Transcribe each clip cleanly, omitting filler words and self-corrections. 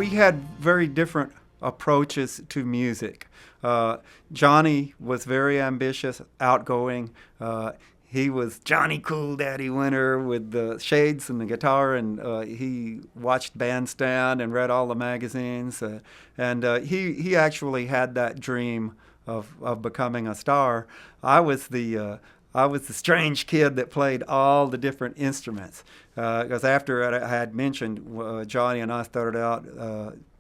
we had very different approaches to music. Johnny was very ambitious, outgoing. He was Johnny Cool Daddy Winter with the shades and the guitar, and he watched Bandstand and read all the magazines. He actually had that dream of becoming a star. I was the strange kid that played all the different instruments. Because after I had mentioned, Johnny and I started out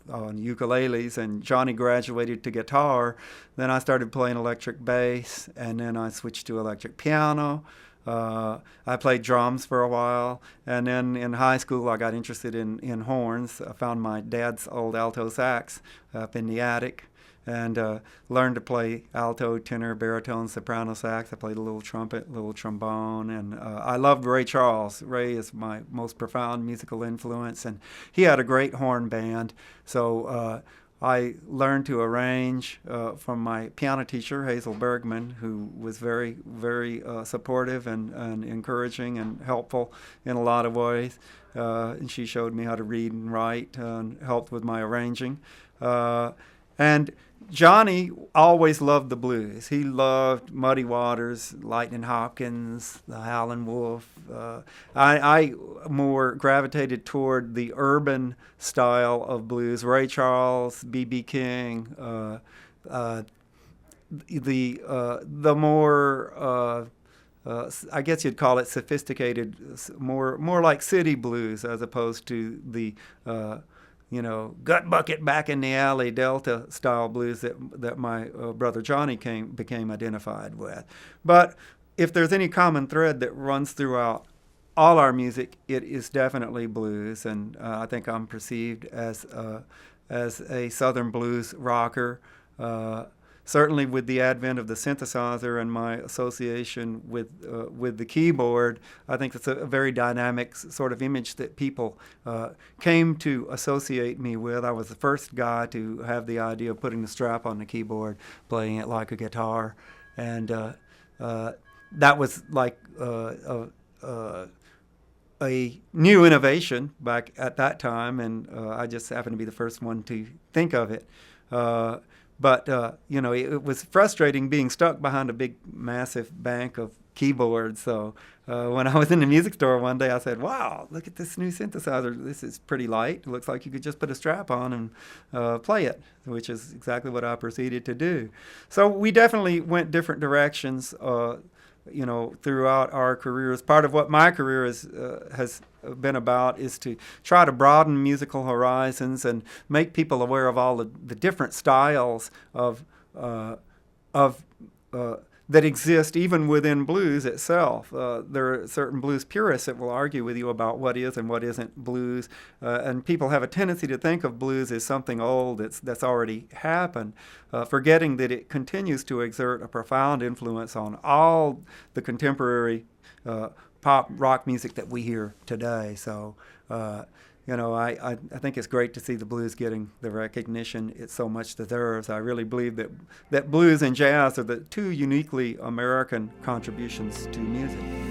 on ukuleles, and Johnny graduated to guitar. Then I started playing electric bass, and then I switched to electric piano. I played drums for a while, and then in high school I got interested in horns. I found my dad's old alto sax up in the attic, and learned to play alto, tenor, baritone, soprano sax. I played a little trumpet, a little trombone, and I loved Ray Charles. Ray is my most profound musical influence, and he had a great horn band. So I learned to arrange from my piano teacher, Hazel Bergman, who was very, very supportive and encouraging and helpful in a lot of ways. And she showed me how to read and write and helped with my arranging. And Johnny always loved the blues. He loved Muddy Waters, Lightning Hopkins, the Howlin' Wolf. I more gravitated toward the urban style of blues. Ray Charles, B.B. King, the more I guess you'd call it sophisticated, more like city blues as opposed to the gut bucket back in the alley Delta style blues that my brother Johnny became identified with. But if there's any common thread that runs throughout all our music, it is definitely blues, and I think I'm perceived as a Southern blues rocker. Certainly with the advent of the synthesizer and my association with the keyboard, I think it's a very dynamic sort of image that people came to associate me with. I was the first guy to have the idea of putting the strap on the keyboard, playing it like a guitar, and that was like a new innovation back at that time, and I just happened to be the first one to think of it. But it was frustrating being stuck behind a big, massive bank of keyboards. So when I was in the music store one day, I said, wow, look at this new synthesizer. This is pretty light. It looks like you could just put a strap on and play it, which is exactly what I proceeded to do. So we definitely went different directions, throughout our careers. Part of what my career has been about is to try to broaden musical horizons and make people aware of all the different styles of that exist even within blues itself. There are certain blues purists that will argue with you about what is and what isn't blues, and people have a tendency to think of blues as something old that's already happened, forgetting that it continues to exert a profound influence on all the contemporary pop rock music that we hear today. So I think it's great to see the blues getting the recognition it so much deserves. I really believe that blues and jazz are the two uniquely American contributions to music.